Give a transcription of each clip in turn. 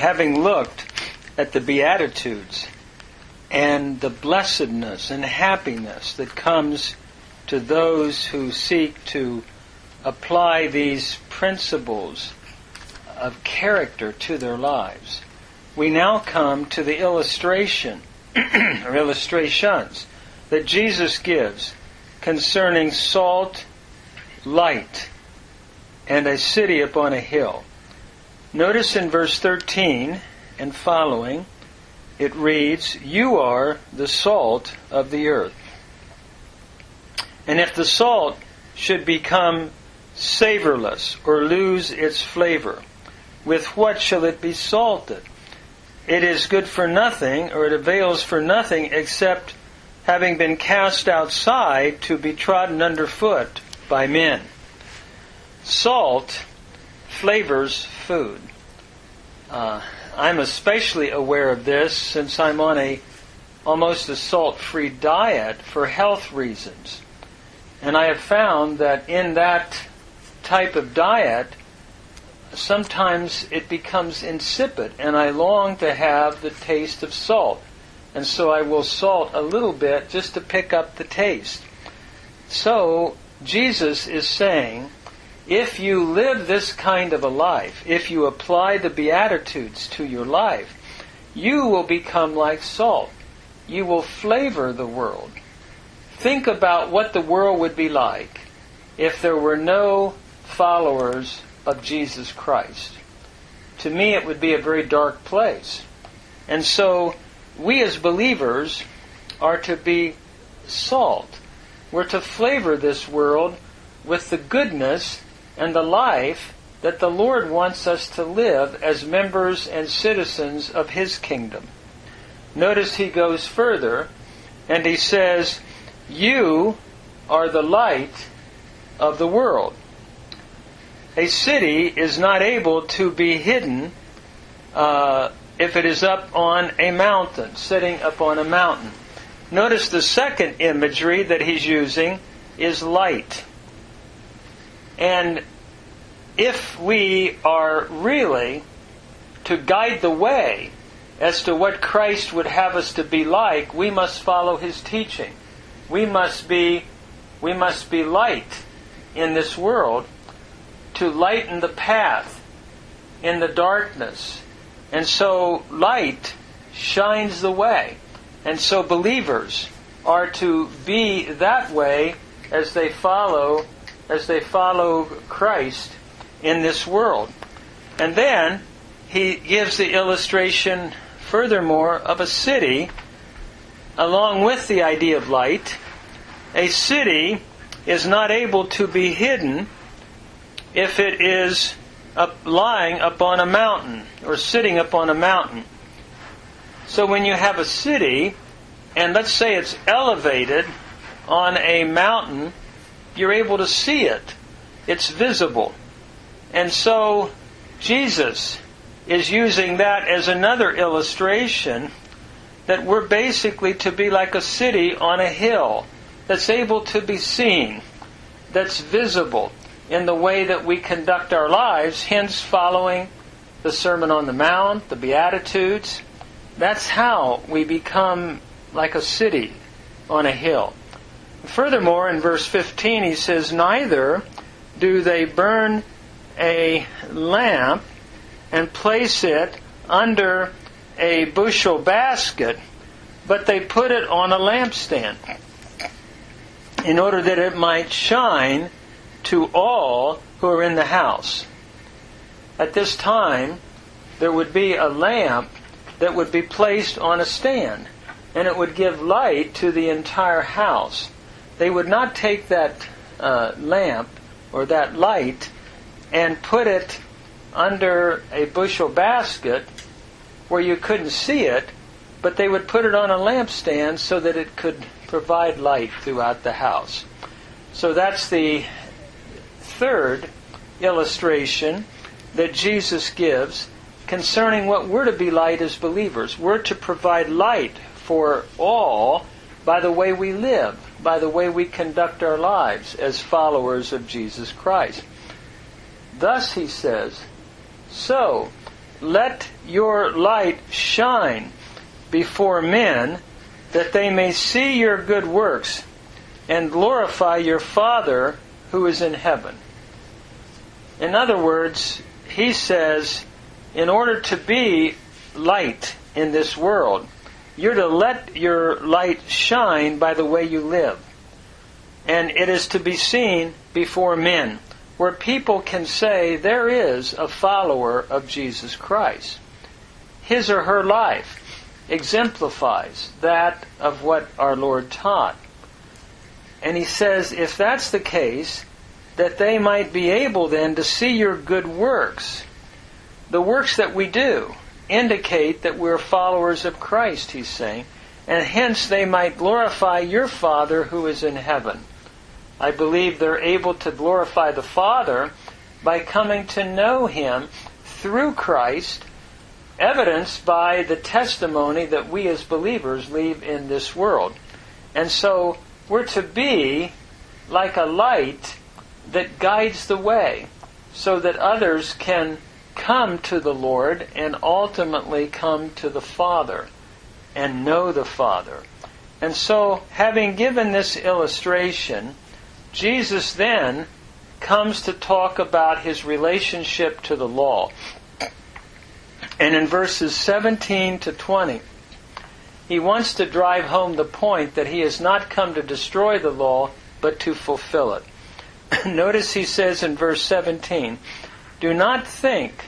having looked at the Beatitudes and the blessedness and happiness that comes to those who seek to apply these principles of character to their lives, we now come to the illustration or illustrations that Jesus gives concerning salt, light, and a city upon a hill. Notice in verse 13 and following, it reads, "You are the salt of the earth. And if the salt should become savorless or lose its flavor, with what shall it be salted? It is good for nothing, or it avails for nothing, except having been cast outside to be trodden underfoot by men." Salt flavors food. I'm especially aware of this since I'm on almost a salt-free diet for health reasons. And I have found that in that type of diet, sometimes it becomes insipid, and I long to have the taste of salt. And so I will salt a little bit just to pick up the taste. So Jesus is saying, if you live this kind of a life, if you apply the Beatitudes to your life, you will become like salt. You will flavor the world. Think about what the world would be like if there were no followers of Jesus Christ. To me, it would be a very dark place. And so, we as believers are to be salt. We're to flavor this world with the goodness and the life that the Lord wants us to live as members and citizens of His kingdom. Notice He goes further, and He says, "You are the light of the world." A city is not able to be hidden if it is up on a mountain, sitting up on a mountain. Notice the second imagery that He's using is light. And if we are really to guide the way as to what Christ would have us to be like, we must follow His teaching. We must be light in this world, to lighten the path in the darkness. And so light shines the way. And so believers are to be that way as they follow Christ in this world. And then He gives the illustration furthermore of a city along with the idea of light. A city is not able to be hidden if it is lying upon a mountain or sitting upon a mountain. So when you have a city, and let's say it's elevated on a mountain, you're able to see it. It's visible. And so Jesus is using that as another illustration that we're basically to be like a city on a hill that's able to be seen, that's visible in the way that we conduct our lives, hence following the Sermon on the Mount, the Beatitudes. That's how we become like a city on a hill. Furthermore, in verse 15, He says, "Neither do they burn a lamp and place it under a bushel basket, but they put it on a lampstand, in order that it might shine to all who are in the house." At this time, there would be a lamp that would be placed on a stand, and it would give light to the entire house. They would not take that lamp or that light and put it under a bushel basket where you couldn't see it, but they would put it on a lampstand so that it could provide light throughout the house. So that's the third illustration that Jesus gives concerning what we're to be like as believers. We're to provide light for all by the way we live, by the way we conduct our lives as followers of Jesus Christ. Thus, he says, so let your light shine before men, that they may see your good works and glorify your Father who is in heaven. In other words, he says, in order to be light in this world, you're to let your light shine by the way you live. And it is to be seen before men, where people can say there is a follower of Jesus Christ. His or her life exemplifies that of what our Lord taught. And he says, if that's the case, that they might be able then to see your good works. The works that we do indicate that we're followers of Christ, he's saying, and hence they might glorify your Father who is in heaven. I believe they're able to glorify the Father by coming to know Him through Christ, evidenced by the testimony that we as believers leave in this world. And so we're to be like a light that guides the way, so that others can come to the Lord and ultimately come to the Father and know the Father. And so, having given this illustration, Jesus then comes to talk about his relationship to the law. And in verses 17 to 20, he wants to drive home the point that he has not come to destroy the law, but to fulfill it. Notice he says in verse 17, "Do not think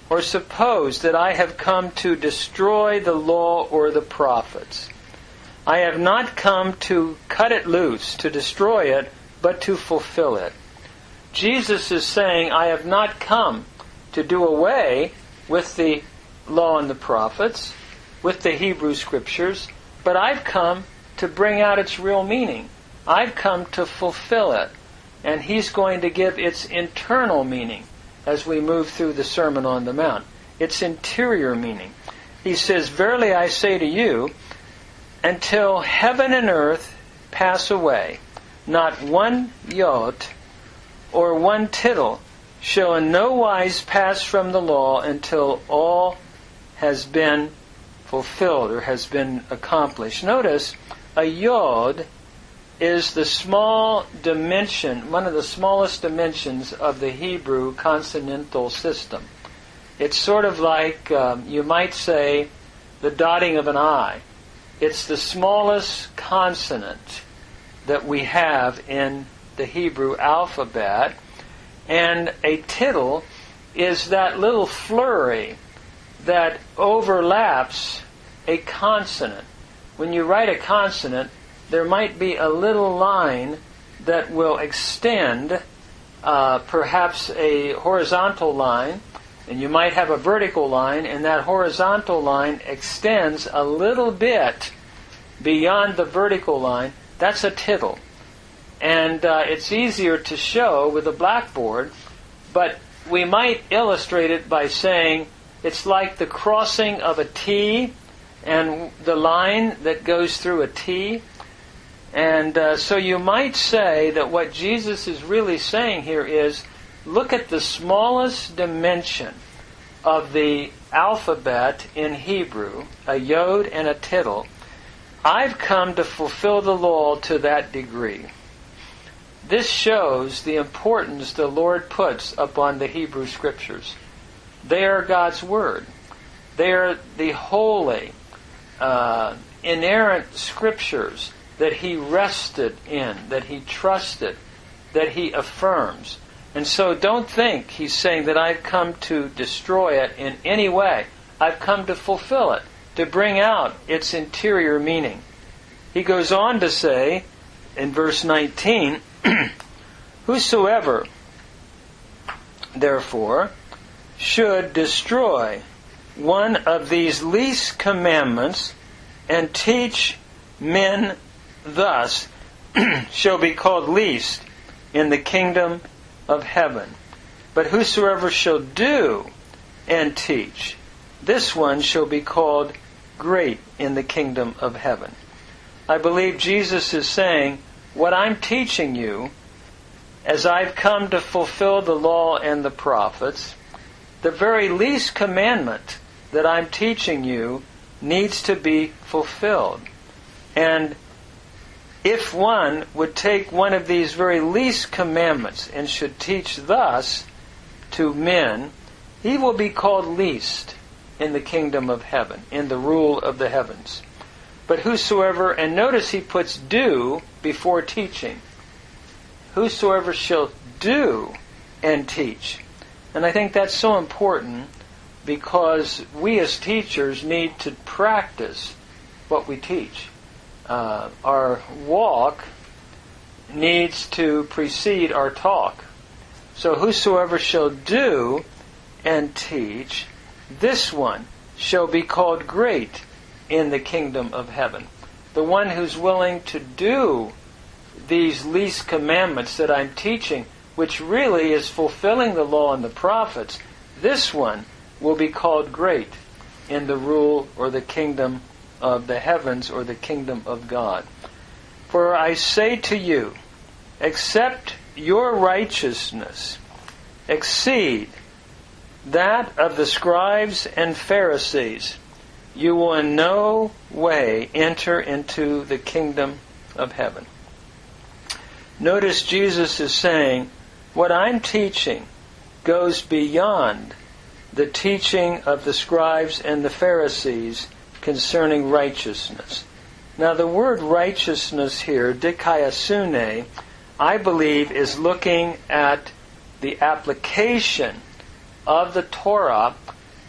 or suppose that I have come to destroy the law or the prophets. I have not come to cut it loose, to destroy it, but to fulfill it." Jesus is saying, I have not come to do away with the law and the prophets, with the Hebrew Scriptures, but I've come to bring out its real meaning. I've come to fulfill it. And he's going to give its internal meaning as we move through the Sermon on the Mount. Its interior meaning. He says, "Verily I say to you, until heaven and earth pass away, not one jot or one tittle shall in no wise pass from the law until all has been fulfilled or has been accomplished." Notice, a yod is the small dimension, one of the smallest dimensions of the Hebrew consonantal system. It's sort of like, you might say, the dotting of an I. It's the smallest consonant that we have in the Hebrew alphabet. And a tittle is that little flurry that overlaps a consonant. When you write a consonant, there might be a little line that will extend, perhaps a horizontal line, and you might have a vertical line, and that horizontal line extends a little bit beyond the vertical line. That's a tittle. And it's easier to show with a blackboard, but we might illustrate it by saying it's like the crossing of a T and the line that goes through a T. And so you might say that what Jesus is really saying here is, look at the smallest dimension of the alphabet in Hebrew, a yod and a tittle. I've come to fulfill the law to that degree. This shows the importance the Lord puts upon the Hebrew Scriptures. They are God's Word. They are the holy, inerrant Scriptures that he rested in, that he trusted, that he affirms. And so don't think he's saying that I've come to destroy it in any way. I've come to fulfill it, to bring out its interior meaning. He goes on to say, in verse 19, "Whosoever, therefore, should destroy one of these least commandments and teach men thus shall be called least in the kingdom of heaven. But whosoever shall do and teach, this one shall be called great in the kingdom of heaven." I believe Jesus is saying, what I'm teaching you, as I've come to fulfill the law and the prophets, the very least commandment that I'm teaching you needs to be fulfilled. And if one would take one of these very least commandments and should teach thus to men, he will be called least in the kingdom of heaven, in the rule of the heavens. But whosoever, and notice he puts do before teaching, whosoever shall do and teach. And I think that's so important, because we as teachers need to practice what we teach. Our walk needs to precede our talk. So whosoever shall do and teach, this one shall be called great in the kingdom of heaven. The one who's willing to do these least commandments that I'm teaching, which really is fulfilling the law and the prophets, this one will be called great in the rule or the kingdom of the heavens, or the kingdom of God. For I say to you, except your righteousness exceed that of the scribes and Pharisees, you will in no way enter into the kingdom of heaven. Notice Jesus is saying, what I'm teaching goes beyond the teaching of the scribes and the Pharisees concerning righteousness. Now the word righteousness here, dikaiosune, I believe is looking at the application of the Torah,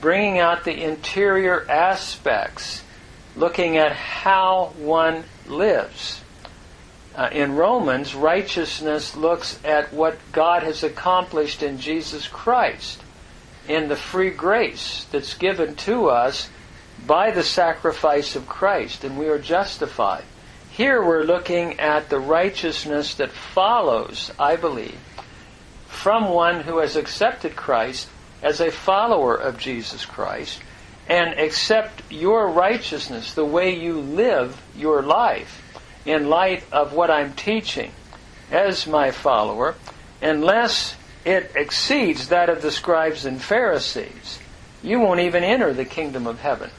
bringing out the interior aspects, looking at how one lives. In Romans, righteousness looks at what God has accomplished in Jesus Christ, in the free grace that's given to us by the sacrifice of Christ, and we are justified. Here we're looking at the righteousness that follows, I believe, from one who has accepted Christ as a follower of Jesus Christ, and accept your righteousness, the way you live your life, in light of what I'm teaching as my follower, unless it exceeds that of the scribes and Pharisees, you won't even enter the kingdom of heaven.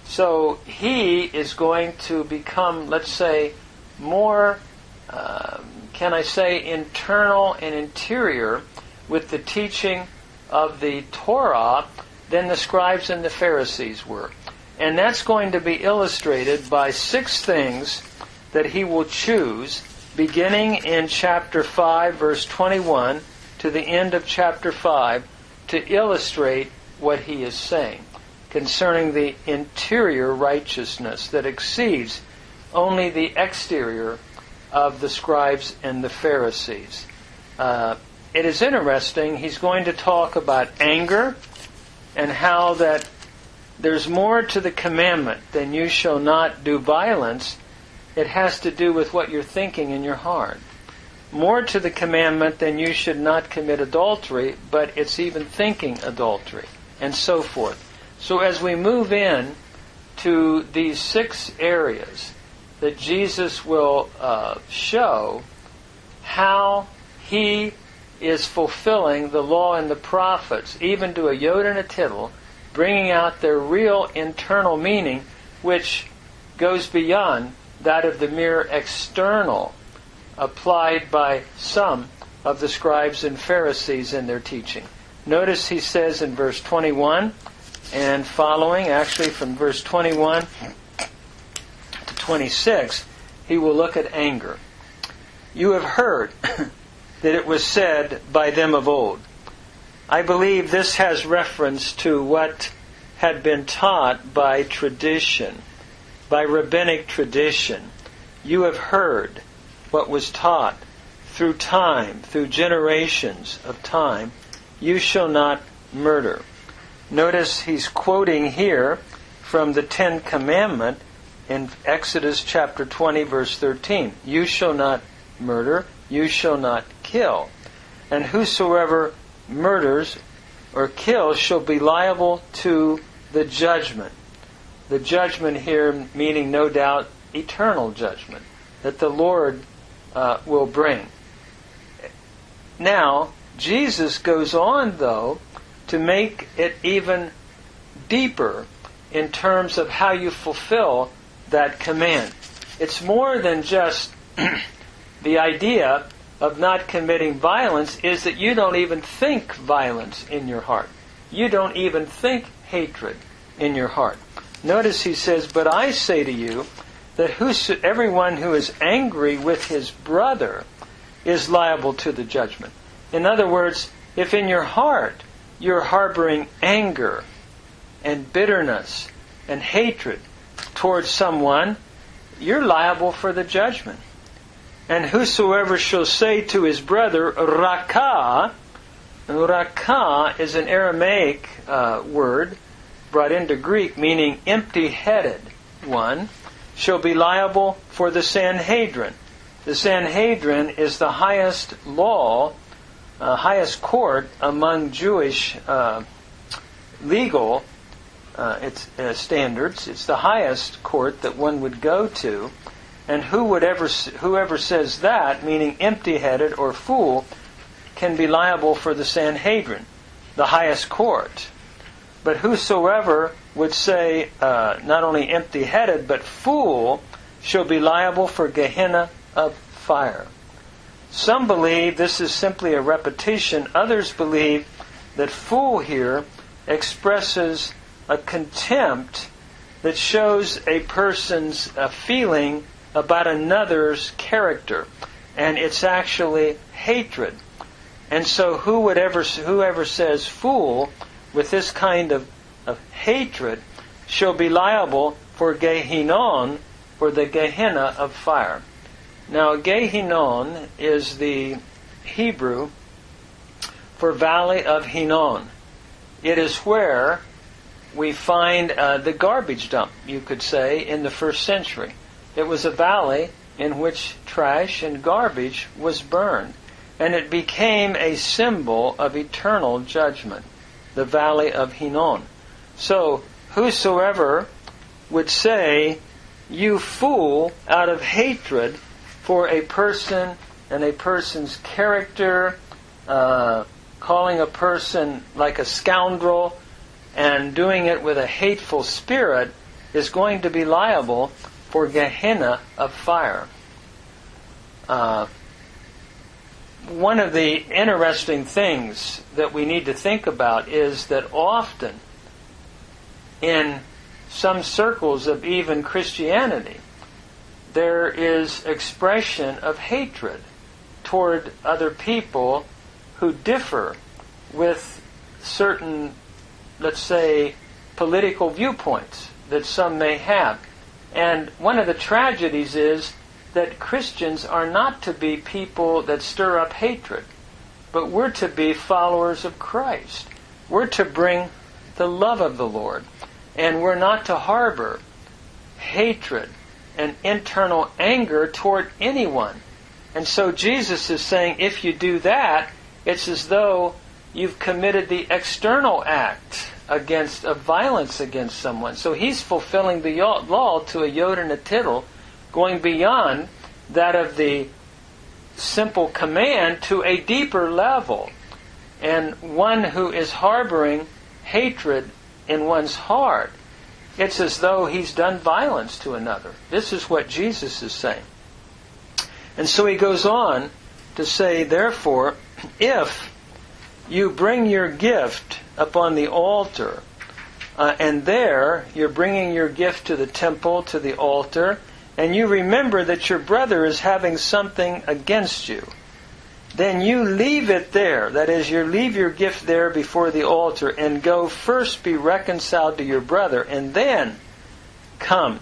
So he is going to become, let's say, more, internal and interior with the teaching of the Torah than the scribes and the Pharisees were. And that's going to be illustrated by 6 things that he will choose, beginning in chapter 5, verse 21, to the end of chapter 5, to illustrate what he is saying concerning the interior righteousness that exceeds only the exterior of the scribes and the Pharisees. It is interesting, he's going to talk about anger and how that there's more to the commandment than you shall not do violence. It has to do with what you're thinking in your heart. More to the commandment than you should not commit adultery, but it's even thinking adultery, and so forth. So as we move in to these 6 areas that Jesus will show how he is fulfilling the law and the prophets, even to a yod and a tittle, bringing out their real internal meaning, which goes beyond that of the mere external applied by some of the scribes and Pharisees in their teaching. Notice he says in verse 21 and following, actually from verse 21 to 26, he will look at anger. You have heard that it was said by them of old. I believe this has reference to what had been taught by tradition, by rabbinic tradition. You have heard what was taught through time, through generations of time. You shall not murder. Notice he's quoting here from the 10th commandment in Exodus chapter 20, verse 13. You shall not murder, you shall not kill. And whosoever murders or kills shall be liable to the judgment. The judgment here meaning no doubt eternal judgment that the Lord will bring. Now, Jesus goes on though to make it even deeper in terms of how you fulfill that command. It's more than just the idea of not committing violence, is that you don't even think violence in your heart. You don't even think hatred in your heart. Notice he says, "But I say to you that everyone who is angry with his brother is liable to the judgment." In other words, if in your heart you're harboring anger and bitterness and hatred towards someone, you're liable for the judgment. "And whosoever shall say to his brother, Rakah," Rakah is an Aramaic word brought into Greek meaning empty-headed one, "shall be liable for the Sanhedrin." The Sanhedrin is the highest law, highest court among Jewish legal standards. It's the highest court that one would go to. And whoever says that, meaning empty-headed or fool, can be liable for the Sanhedrin, the highest court. But whosoever would say not only empty-headed but fool shall be liable for Gehenna of fire. Some believe this is simply a repetition. Others believe that fool here expresses a contempt that shows a person's feeling about another's character, and it's actually hatred. And so whoever says fool with this kind of hatred shall be liable for Gehinnon, for the Gehenna of fire. Now, Gehinnon is the Hebrew for Valley of Hinnon. It is where we find the garbage dump, you could say, in the first century. It was a valley in which trash and garbage was burned, and it became a symbol of eternal judgment, the Valley of Hinnon. So, whosoever would say, "You fool," out of hatred for a person and a person's character, calling a person like a scoundrel, and doing it with a hateful spirit, is going to be liable for Gehenna of fire. One of the interesting things that we need to think about is that often in some circles of even Christianity, there is expression of hatred toward other people who differ with certain, let's say, political viewpoints that some may have. And one of the tragedies is that Christians are not to be people that stir up hatred, but we're to be followers of Christ. We're to bring the love of the Lord, and we're not to harbor hatred and internal anger toward anyone. And so Jesus is saying, if you do that, it's as though you've committed the external act of violence against someone. So he's fulfilling the law to a yod and a tittle, going beyond that of the simple command to a deeper level. And one who is harboring hatred in one's heart, it's as though he's done violence to another. This is what Jesus is saying. And so he goes on to say, therefore, if you bring your gift upon the altar, and there you're bringing your gift to the temple, to the altar, and you remember that your brother is having something against you, then you leave it there. That is, you leave your gift there before the altar and go first be reconciled to your brother, and then come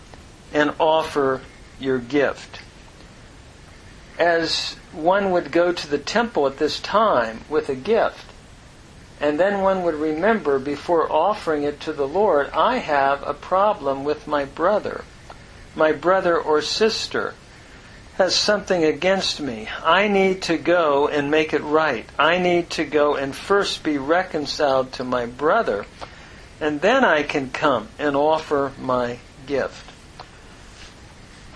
and offer your gift. As one would go to the temple at this time with a gift, and then one would remember before offering it to the Lord, I have a problem with my brother. My brother or sister has something against me. I need to go and make it right. I need to go and first be reconciled to my brother, and then I can come and offer my gift.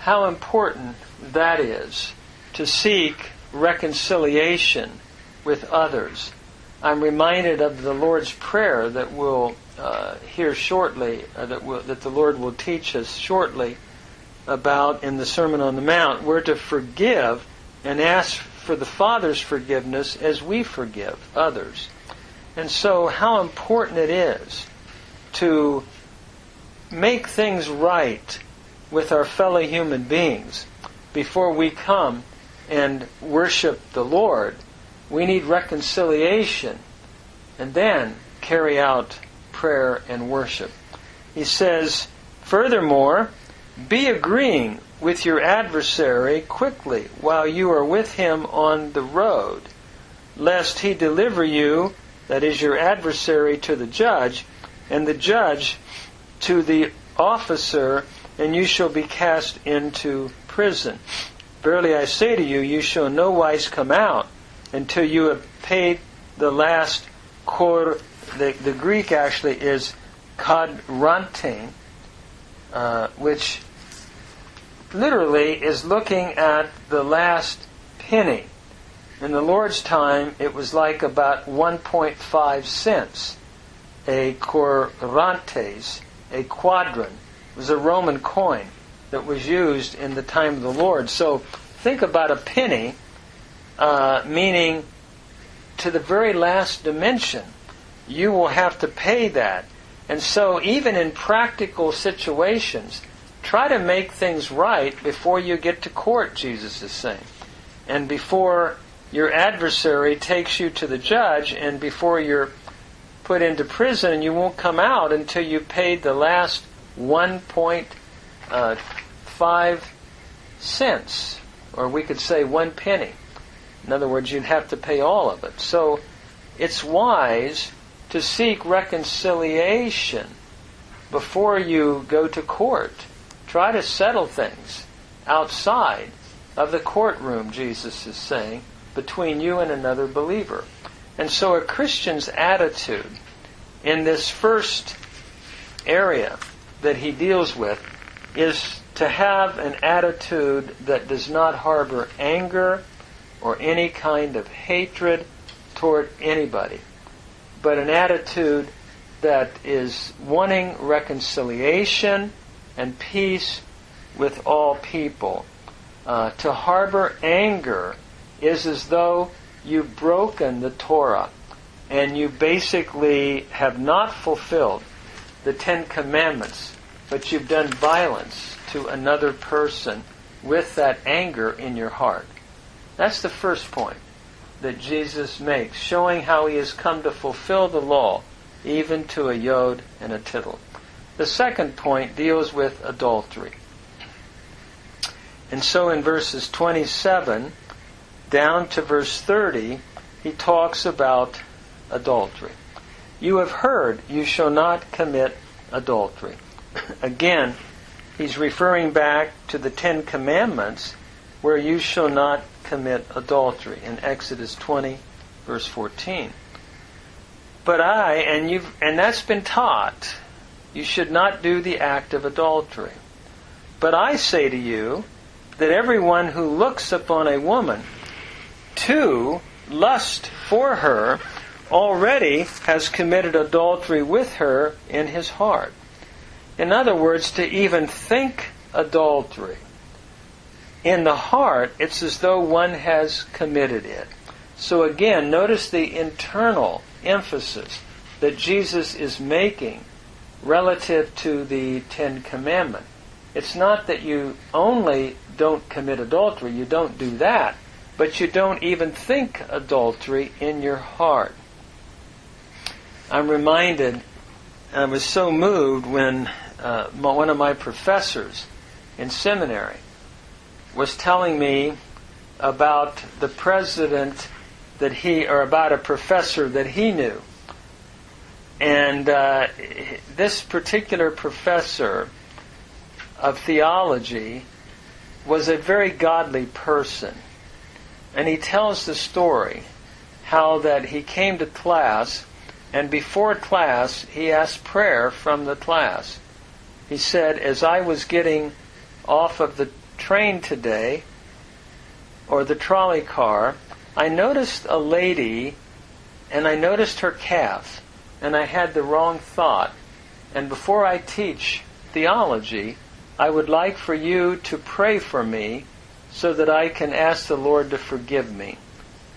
How important that is to seek reconciliation with others. I'm reminded of the Lord's Prayer that we'll hear shortly, that the Lord will teach us shortly about in the Sermon on the Mount. We're to forgive and ask for the Father's forgiveness as we forgive others. And so how important it is to make things right with our fellow human beings before we come and worship the Lord. We need reconciliation and then carry out prayer and worship. He says, furthermore, be agreeing with your adversary quickly while you are with him on the road, lest he deliver you, that is your adversary, to the judge, and the judge to the officer, and you shall be cast into prison. Verily I say to you, you shall no wise come out until you have paid the last kor. The Greek actually is kadrantein, which literally is looking at the last penny. In the Lord's time, it was like about 1.5 cents. A korantes, a quadran, was a Roman coin that was used in the time of the Lord. So think about a penny, meaning to the very last dimension. You will have to pay that. And so even in practical situations, try to make things right before you get to court, Jesus is saying. And before your adversary takes you to the judge, and before you're put into prison, and you won't come out until you've paid the last 1.5 cents, or we could say 1 penny. In other words, you'd have to pay all of it. So it's wise to seek reconciliation before you go to court. Try to settle things outside of the courtroom, Jesus is saying, between you and another believer. And so a Christian's attitude in this first area that he deals with is to have an attitude that does not harbor anger or any kind of hatred toward anybody, but an attitude that is wanting reconciliation and peace with all people. To harbor anger is as though you've broken the Torah and you basically have not fulfilled the 10 Commandments, but you've done violence to another person with that anger in your heart. That's the first point that Jesus makes, showing how he has come to fulfill the law, even to a yod and a tittle. The second point deals with adultery. And so in verses 27 down to verse 30, he talks about adultery. You have heard, you shall not commit adultery. Again, he's referring back to the 10 Commandments, where you shall not commit adultery, in Exodus 20, verse 14. But and that's been taught, you should not do the act of adultery. But I say to you that everyone who looks upon a woman to lust for her already has committed adultery with her in his heart. In other words, to even think adultery in the heart, it's as though one has committed it. So again, notice the internal emphasis that Jesus is making relative to the 10 Commandments. It's not that you only don't commit adultery, you don't do that, but you don't even think adultery in your heart. I'm reminded, I was so moved when one of my professors in seminary was telling me about the president about a professor that he knew. And this particular professor of theology was a very godly person. And he tells the story how that he came to class, and before class he asked prayer from the class. He said, as I was getting off of the train today, or the trolley car, I noticed a lady and I noticed her calf, and I had the wrong thought. And before I teach theology, I would like for you to pray for me so that I can ask the Lord to forgive me.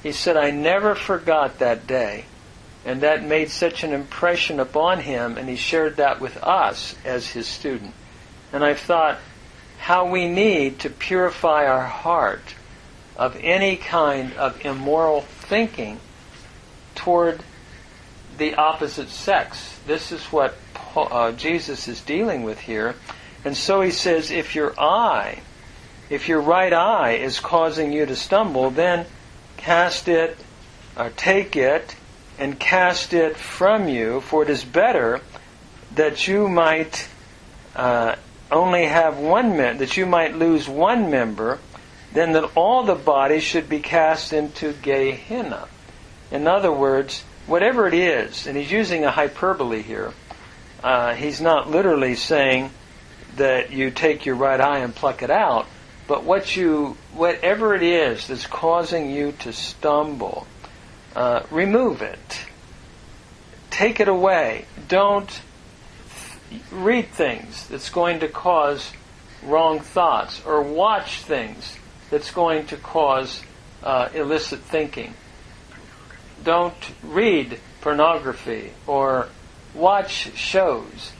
He said, I never forgot that day. And that made such an impression upon him, and he shared that with us as his student. And I've thought how we need to purify our heart of any kind of immoral thinking toward the opposite sex. This is what Jesus is dealing with here. And so he says, if your right eye is causing you to stumble, then cast it, or take it, and cast it from you, for it is better that you might only have that you might lose one member, than that all the body should be cast into Gehenna. In other words, whatever it is, and he's using a hyperbole here, he's not literally saying that you take your right eye and pluck it out, but whatever it is that's causing you to stumble, remove it. Take it away. Don't read things that's going to cause wrong thoughts, or watch things that's going to cause illicit thinking. Don't read pornography or watch shows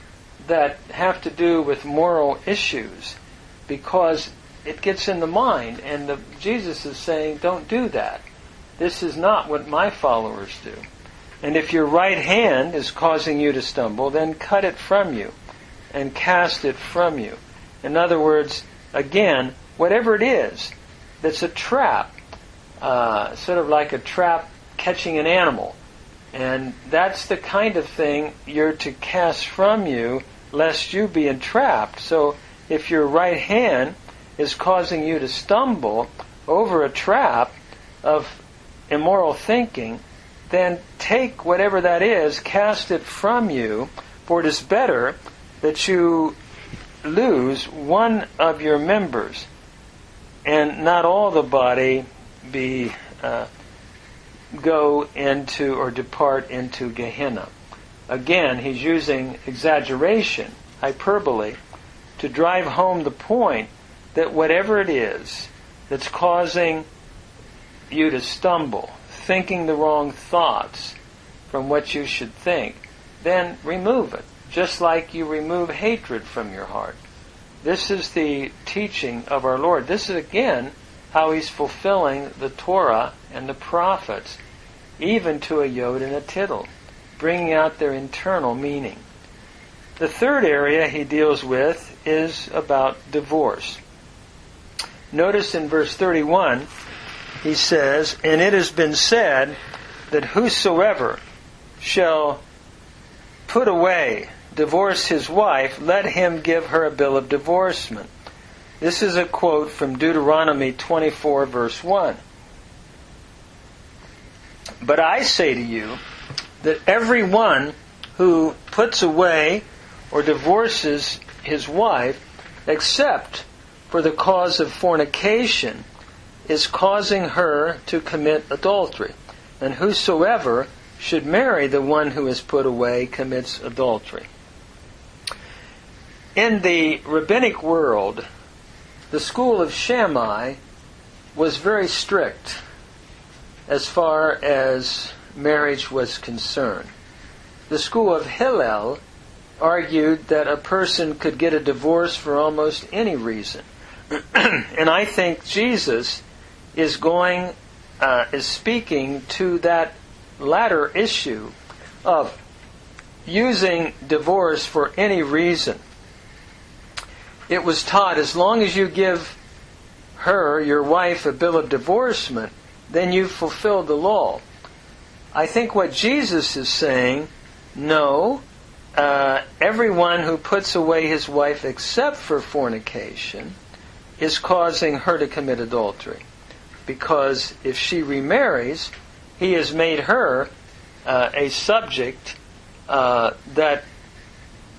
that have to do with moral issues, because it gets in the mind, and Jesus is saying, don't do that. This is not what my followers do. And if your right hand is causing you to stumble, then cut it from you and cast it from you. In other words, again, whatever it is that's a trap, sort of like a trap catching an animal. And that's the kind of thing you're to cast from you, lest you be entrapped. So if your right hand is causing you to stumble over a trap of immoral thinking, then take whatever that is, cast it from you, for it is better that you lose one of your members, and not all the body go into or depart into Gehenna. Again, he's using exaggeration, hyperbole, to drive home the point that whatever it is that's causing you to stumble, thinking the wrong thoughts from what you should think, then remove it, just like you remove hatred from your heart. This is the teaching of our Lord. This is, again, how he's fulfilling the Torah and the prophets, even to a yod and a tittle, bringing out their internal meaning. The third area he deals with is about divorce. Notice in verse 31, he says, and it has been said that whosoever shall put away, divorce his wife, let him give her a bill of divorcement. This is a quote from Deuteronomy 24, verse 1. But I say to you that everyone who puts away or divorces his wife, except for the cause of fornication, is causing her to commit adultery. And whosoever should marry the one who is put away commits adultery. In the rabbinic world, the school of Shammai was very strict as far as marriage was concerned. The school of Hillel argued that a person could get a divorce for almost any reason. And I think Jesus is speaking to that latter issue of using divorce for any reason. It was taught, as long as you give her, your wife, a bill of divorcement, then you've fulfilled the law. I think what Jesus is saying, no, everyone who puts away his wife except for fornication is causing her to commit adultery. Because if she remarries, he has made her a subject that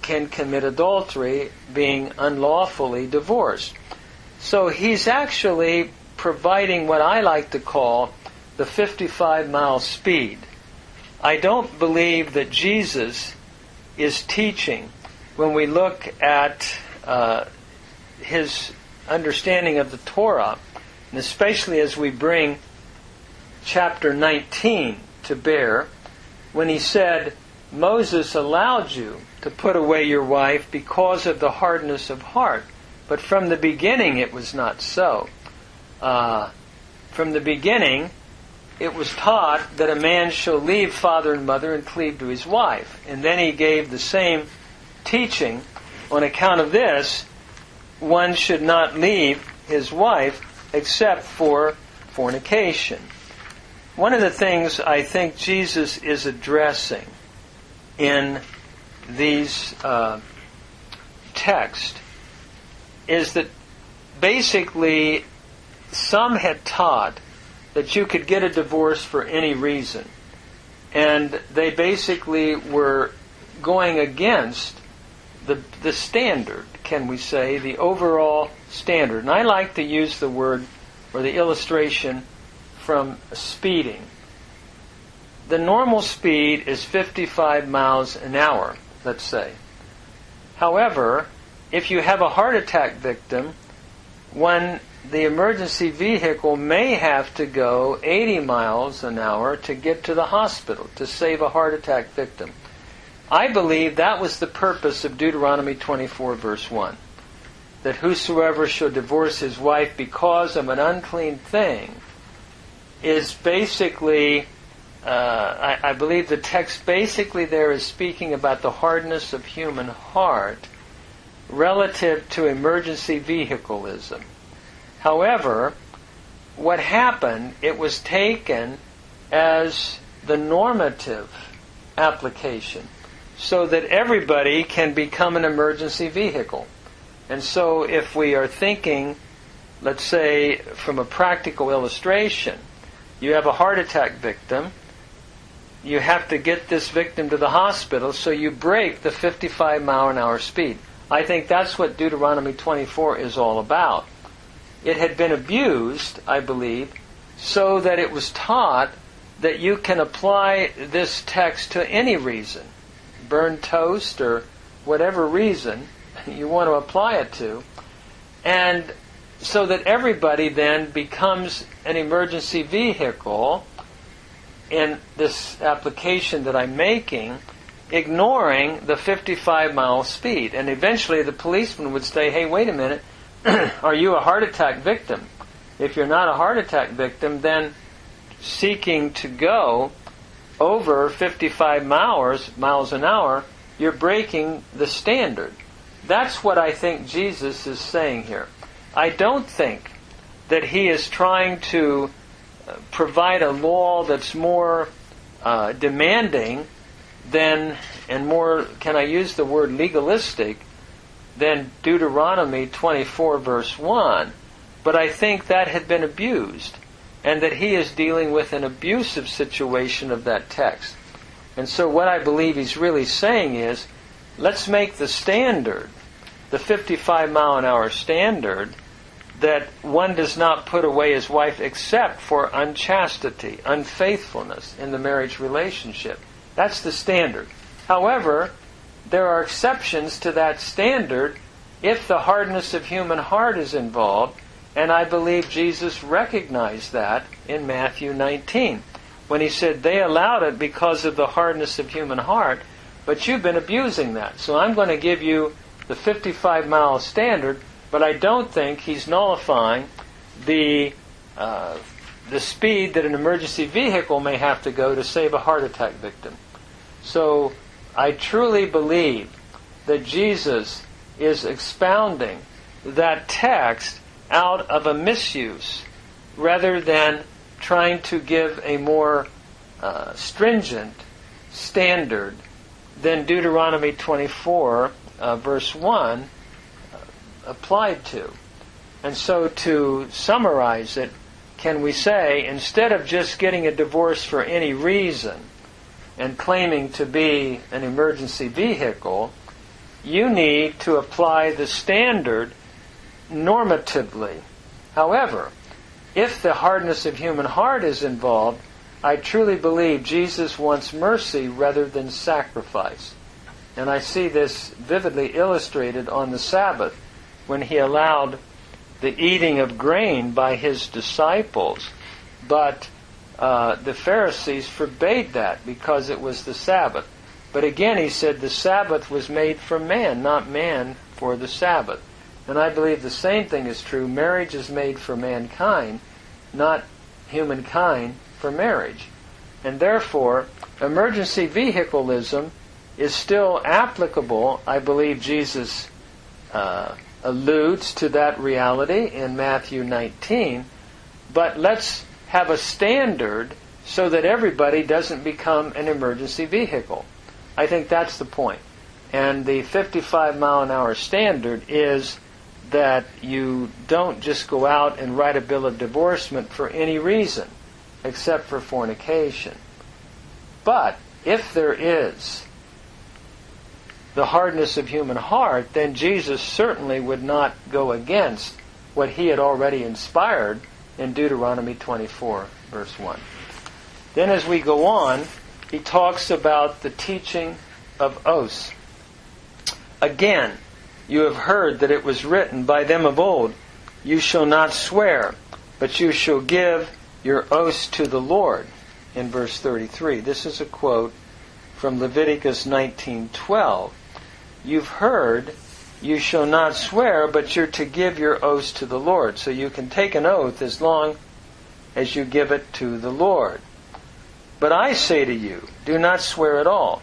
can commit adultery, being unlawfully divorced. So he's actually providing what I like to call the 55-mile speed I don't believe that Jesus is teaching, when we look at his understanding of the Torah, and especially as we bring chapter 19 to bear, when he said, Moses allowed you to put away your wife because of the hardness of heart. But from the beginning it was not so. From the beginning it was taught that a man shall leave father and mother and cleave to his wife. And then he gave the same teaching. On account of this, one should not leave his wife except for fornication. One of the things I think Jesus is addressing in these texts is that basically some had taught that you could get a divorce for any reason. And they basically were going against the standard, can we say, the overall standard. And I like to use the word or the illustration from speeding. The normal speed is 55 miles an hour, let's say. However, if you have a heart attack victim, when the emergency vehicle may have to go 80 miles an hour to get to the hospital to save a heart attack victim. I believe that was the purpose of Deuteronomy 24, verse 1. That whosoever shall divorce his wife because of an unclean thing is basically, I believe the text basically there is speaking about the hardness of human heart relative to emergency vehiculism. However, what happened, it was taken as the normative application so that everybody can become an emergency vehicle. And so if we are thinking, let's say, from a practical illustration, you have a heart attack victim, you have to get this victim to the hospital, so you break the 55 mile an hour speed. I think that's what Deuteronomy 24 is all about. It had been abused, I believe, so that it was taught that you can apply this text to any reason, burn toast or whatever reason you want to apply it to, and so that everybody then becomes an emergency vehicle in this application that I'm making, ignoring the 55 mile speed. And eventually the policeman would say, hey, wait a minute, are you a heart attack victim? If you're not a heart attack victim, then seeking to go over 55 miles an hour, you're breaking the standard. That's what I think Jesus is saying here. I don't think that he is trying to provide a law that's more demanding than, and more, can I use the word legalistic, than Deuteronomy 24 verse 1. But I think that had been abused, and that he is dealing with an abusive situation of that text. And so what I believe he's really saying is, let's make the standard, the 55 mile an hour standard, that one does not put away his wife except for unchastity, unfaithfulness in the marriage relationship. That's the standard. However, there are exceptions to that standard if the hardness of human heart is involved, and I believe Jesus recognized that in Matthew 19, when he said they allowed it because of the hardness of human heart, but you've been abusing that. So I'm going to give you the 55 mile standard, but I don't think he's nullifying the speed that an emergency vehicle may have to go to save a heart attack victim. So I truly believe that Jesus is expounding that text out of a misuse rather than trying to give a more stringent standard than Deuteronomy 24 verse 1 applied to. And so to summarize it, can we say, instead of just getting a divorce for any reason and claiming to be an emergency vehicle, you need to apply the standard normatively. However, if the hardness of human heart is involved, I truly believe Jesus wants mercy rather than sacrifice. And I see this vividly illustrated on the Sabbath when he allowed the eating of grain by his disciples. But the Pharisees forbade that because it was the Sabbath. But again, he said the Sabbath was made for man, not man for the Sabbath. And I believe the same thing is true. Marriage is made for mankind, not humankind for marriage. And therefore, emergency vehicleism is still applicable. I believe Jesus alludes to that reality in Matthew 19. But let's have a standard so that everybody doesn't become an emergency vehicle. I think that's the point. And the 55-mile-an-hour standard is that you don't just go out and write a bill of divorcement for any reason except for fornication. But if there is the hardness of human heart, then Jesus certainly would not go against what he had already inspired in Deuteronomy 24, verse 1. Then as we go on, he talks about the teaching of oaths. Again, you have heard that it was written by them of old, you shall not swear, but you shall give your oaths to the Lord, in verse 33. This is a quote from Leviticus 19:12. You've heard, you shall not swear, but you're to give your oaths to the Lord. So you can take an oath as long as you give it to the Lord. But I say to you, do not swear at all.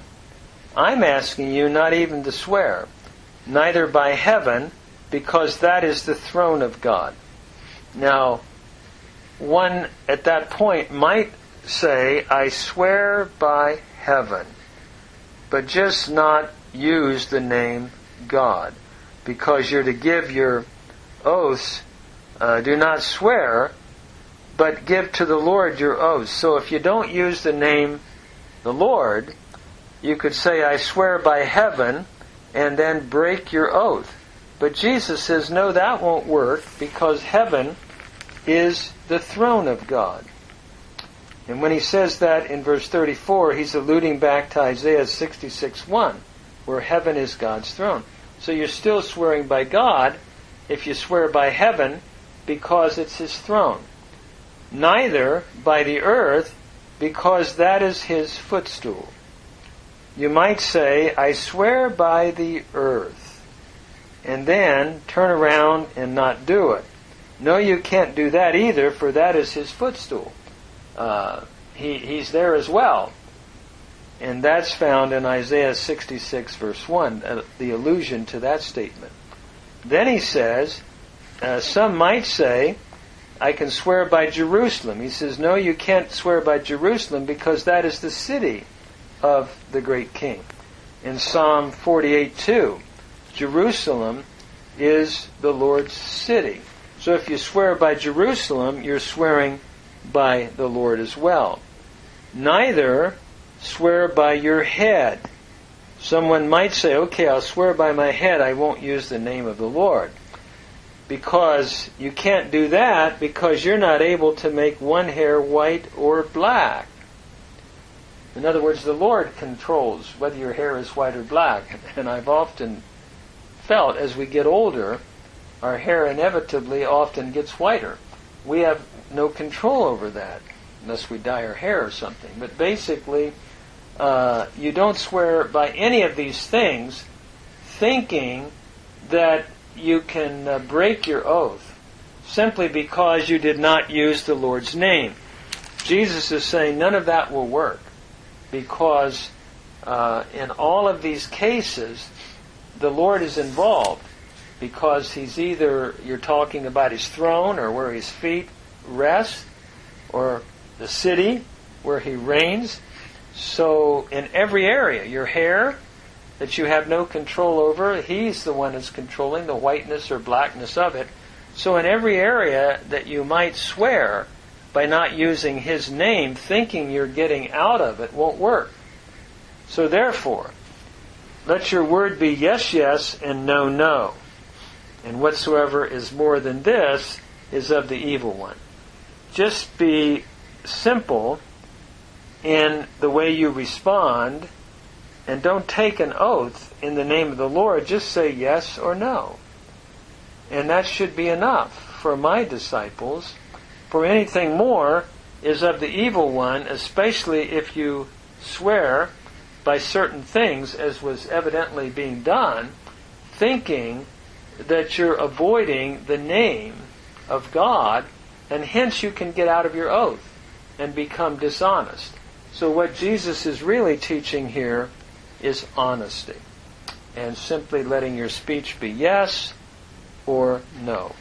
I'm asking you not even to swear, neither by heaven, because that is the throne of God. Now, one at that point might say, I swear by heaven, but just not use the name God, because you're to give your oaths, do not swear, but give to the Lord your oaths. So if you don't use the name the Lord, you could say, I swear by heaven, and then break your oath. But Jesus says, no, that won't work, because heaven is the throne of God. And when he says that in verse 34, he's alluding back to Isaiah 66:1, where heaven is God's throne. So you're still swearing by God if you swear by heaven, because it's his throne. Neither by the earth, because that is his footstool. You might say, I swear by the earth, and then turn around and not do it. No, you can't do that either, for that is his footstool. He's there as well. And that's found in Isaiah 66, verse 1, the allusion to that statement. Then he says, some might say, I can swear by Jerusalem. He says, no, you can't swear by Jerusalem, because that is the city of the great king. In Psalm 48:2, Jerusalem is the Lord's city. So if you swear by Jerusalem, you're swearing by the Lord as well. Neither swear by your head. Someone might say, okay, I'll swear by my head, I won't use the name of the Lord. Because you can't do that, because you're not able to make one hair white or black. In other words, the Lord controls whether your hair is white or black. And I've often felt as we get older, our hair inevitably often gets whiter. We have no control over that, unless we dye our hair or something. But basically, you don't swear by any of these things thinking that you can break your oath simply because you did not use the Lord's name. Jesus is saying none of that will work, because in all of these cases, the Lord is involved, because he's either, you're talking about his throne, or where his feet rest, or the city where he reigns. So in every area, your hair that you have no control over, he's the one who's controlling the whiteness or blackness of it. So in every area that you might swear by not using his name, thinking you're getting out of it, won't work. So therefore, let your word be yes, yes, and no, no. And whatsoever is more than this is of the evil one. Just be simple in the way you respond, and don't take an oath in the name of the Lord. Just say yes or no. And that should be enough for my disciples. For anything more is of the evil one, especially if you swear by certain things, as was evidently being done, thinking that you're avoiding the name of God, and hence you can get out of your oath and become dishonest. So what Jesus is really teaching here is honesty, and simply letting your speech be yes or no.